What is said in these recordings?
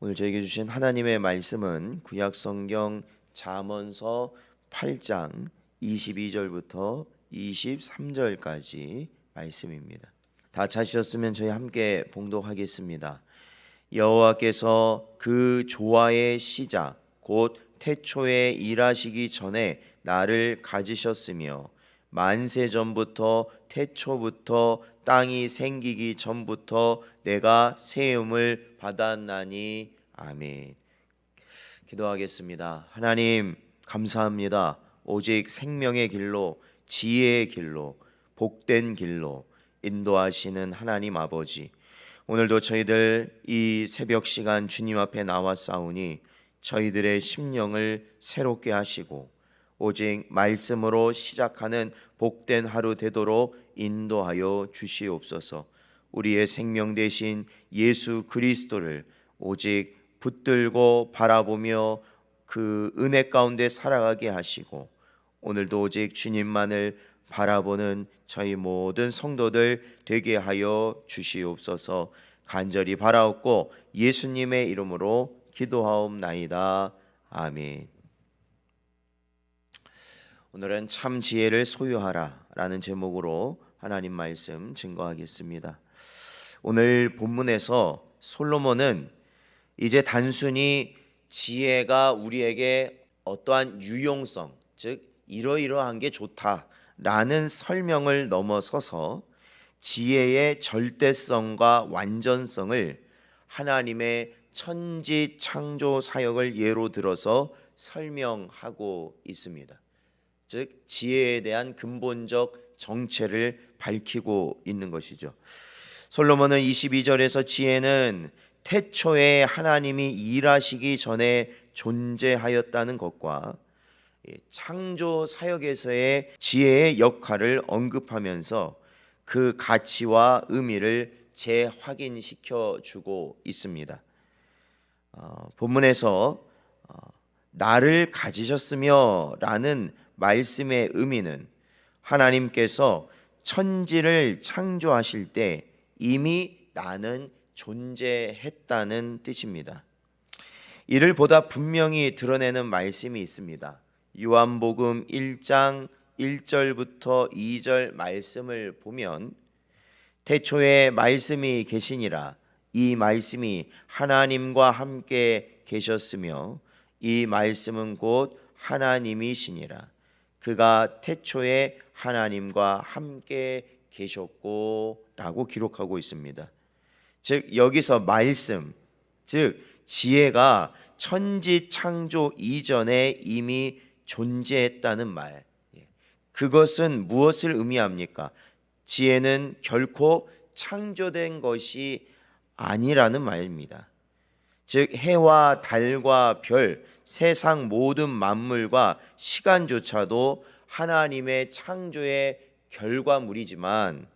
오늘 저에게 주신 하나님의 말씀은 구약성경 잠언서 8장 22절부터 23절까지 말씀입니다. 다 찾으셨으면 저희 함께 봉독하겠습니다. 여호와께서 그 조화의 시작 곧 태초에 일하시기 전에 나를 가지셨으며 만세 전부터 태초부터 땅이 생기기 전부터 내가 세움을 받았나니. 아멘. 기도하겠습니다. 하나님 감사합니다. 오직 생명의 길로 지혜의 길로 복된 길로 인도하시는 하나님 아버지, 오늘도 저희들 이 새벽 시간 주님 앞에 나왔사오니 저희들의 심령을 새롭게 하시고 오직 말씀으로 시작하는 복된 하루 되도록 인도하여 주시옵소서. 우리의 생명 되신 예수 그리스도를 오직 붙들고 바라보며 그 은혜 가운데 살아가게 하시고 오늘도 오직 주님만을 바라보는 저희 모든 성도들 되게 하여 주시옵소서. 간절히 바라옵고 예수님의 이름으로 기도하옵나이다. 아멘. 오늘은 참 지혜를 소유하라 라는 제목으로 하나님 말씀 증거하겠습니다. 오늘 본문에서 솔로몬은 이제 단순히 지혜가 우리에게 어떠한 유용성, 즉 이러이러한 게 좋다라는 설명을 넘어서서 지혜의 절대성과 완전성을 하나님의 천지 창조 사역을 예로 들어서 설명하고 있습니다. 즉 지혜에 대한 근본적 정체를 밝히고 있는 것이죠. 솔로몬은 22절에서 지혜는 태초에 하나님이 일하시기 전에 존재하였다는 것과 창조 사역에서의 지혜의 역할을 언급하면서 그 가치와 의미를 재확인시켜 주고 있습니다. 본문에서 나를 가지셨으며 라는 말씀의 의미는 하나님께서 천지를 창조하실 때 이미 나는 존재했다는 뜻입니다. 이를 보다 분명히 드러내는 말씀이 있습니다. 요한복음 1장 1절부터 2절 말씀을 보면 태초에 말씀이 계시니라. 이 말씀이 하나님과 함께 계셨으며 이 말씀은 곧 하나님이시니라. 그가 태초에 하나님과 함께 계셨고 라고 기록하고 있습니다. 즉 여기서 말씀, 즉 지혜가 천지 창조 이전에 이미 존재했다는 말, 그것은 무엇을 의미합니까? 지혜는 결코 창조된 것이 아니라는 말입니다. 즉 해와 달과 별, 세상 모든 만물과 시간조차도 하나님의 창조의 결과물이지만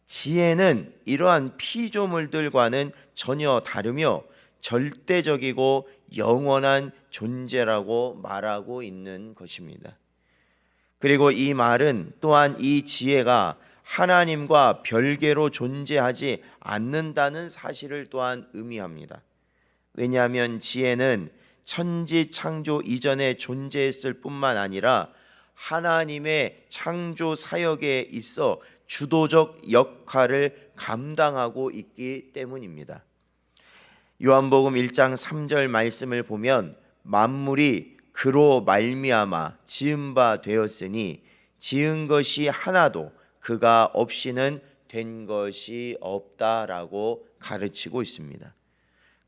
지혜는 이러한 피조물들과는 전혀 다르며 절대적이고 영원한 존재라고 말하고 있는 것입니다. 그리고 이 말은 또한 이 지혜가 하나님과 별개로 존재하지 않는다는 사실을 또한 의미합니다. 왜냐하면 지혜는 천지 창조 이전에 존재했을 뿐만 아니라 하나님의 창조 사역에 있어 주도적 역할을 감당하고 있기 때문입니다. 요한복음 1장 3절 말씀을 보면 만물이 그로 말미암아 지은 바 되었으니 지은 것이 하나도 그가 없이는 된 것이 없다라고 가르치고 있습니다.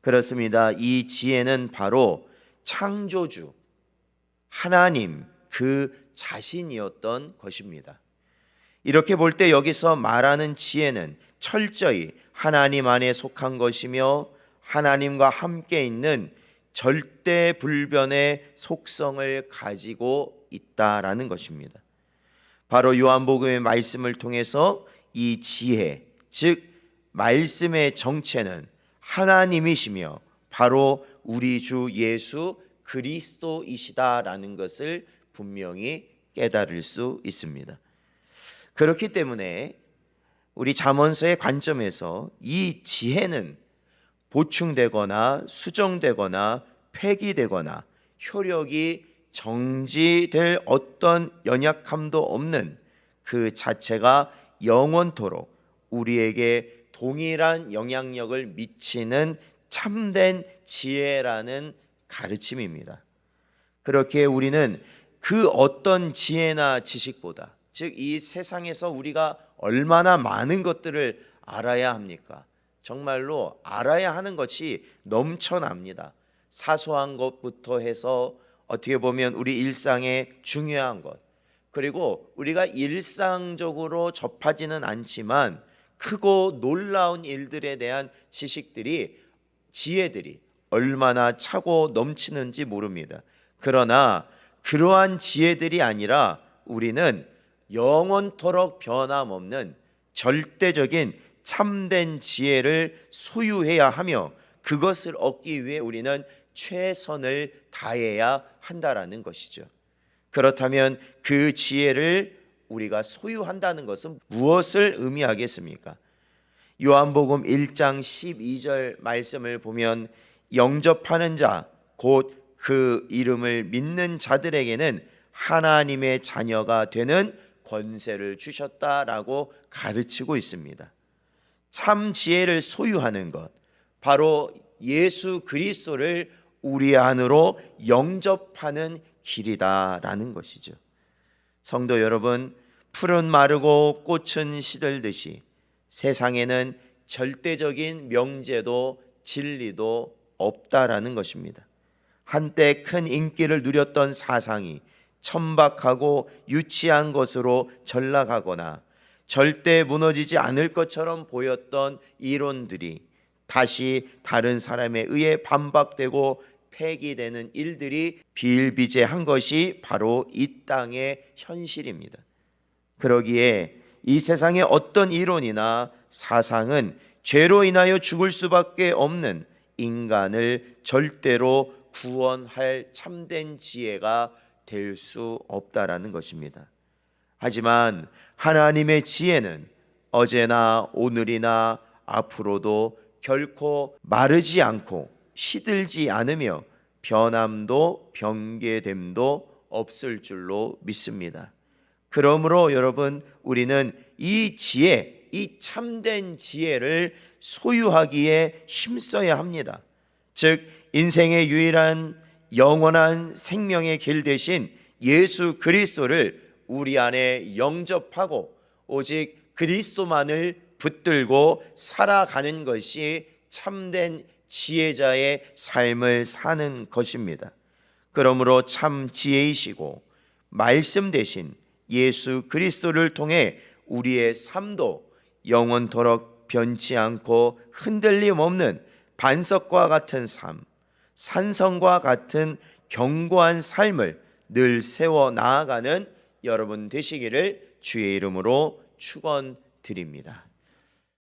그렇습니다. 이 지혜는 바로 창조주 하나님 그 자신이었던 것입니다. 이렇게 볼 때 여기서 말하는 지혜는 철저히 하나님 안에 속한 것이며 하나님과 함께 있는 절대불변의 속성을 가지고 있다라는 것입니다. 바로 요한복음의 말씀을 통해서 이 지혜, 즉 말씀의 정체는 하나님이시며 바로 우리 주 예수 그리스도이시다라는 것을 분명히 깨달을 수 있습니다. 그렇기 때문에 우리 잠언서의 관점에서 이 지혜는 보충되거나 수정되거나 폐기되거나 효력이 정지될 어떤 연약함도 없는 그 자체가 영원토록 우리에게 동일한 영향력을 미치는 참된 지혜라는 가르침입니다. 그렇게 우리는 그 어떤 지혜나 지식보다, 즉 이 세상에서 우리가 얼마나 많은 것들을 알아야 합니까? 정말로 알아야 하는 것이 넘쳐납니다. 사소한 것부터 해서 어떻게 보면 우리 일상의 중요한 것, 그리고 우리가 일상적으로 접하지는 않지만 크고 놀라운 일들에 대한 지혜들이 얼마나 차고 넘치는지 모릅니다. 그러나 그러한 지혜들이 아니라 우리는 영원토록 변함없는 절대적인 참된 지혜를 소유해야 하며, 그것을 얻기 위해 우리는 최선을 다해야 한다라는 것이죠. 그렇다면 그 지혜를 우리가 소유한다는 것은 무엇을 의미하겠습니까? 요한복음 1장 12절 말씀을 보면 영접하는 자, 곧 그 이름을 믿는 자들에게는 하나님의 자녀가 되는 권세를 주셨다라고 가르치고 있습니다. 참 지혜를 소유하는 것, 바로 예수 그리스도를 우리 안으로 영접하는 길이다라는 것이죠. 성도 여러분, 풀은 마르고 꽃은 시들듯이 세상에는 절대적인 명제도 진리도 없다라는 것입니다. 한때 큰 인기를 누렸던 사상이 천박하고 유치한 것으로 전락하거나 절대 무너지지 않을 것처럼 보였던 이론들이 다시 다른 사람에 의해 반박되고 폐기되는 일들이 비일비재한 것이 바로 이 땅의 현실입니다. 그러기에 이 세상의 어떤 이론이나 사상은 죄로 인하여 죽을 수밖에 없는 인간을 절대로 구원할 참된 지혜가 될 수 없다라는 것입니다. 하지만 하나님의 지혜는 어제나 오늘이나 앞으로도 결코 마르지 않고 시들지 않으며 변함도 변개됨도 없을 줄로 믿습니다. 그러므로 여러분, 우리는 이 지혜, 이 참된 지혜를 소유하기에 힘써야 합니다. 즉 인생의 유일한 영원한 생명의 길 대신 예수 그리스도를 우리 안에 영접하고 오직 그리스도만을 붙들고 살아가는 것이 참된 지혜자의 삶을 사는 것입니다. 그러므로 참 지혜이시고 말씀 대신 예수 그리스도를 통해 우리의 삶도 영원토록 변치 않고 흔들림 없는 반석과 같은 삶, 산성과 같은 견고한 삶을 늘 세워 나아가는 여러분 되시기를 주의 이름으로 축원드립니다.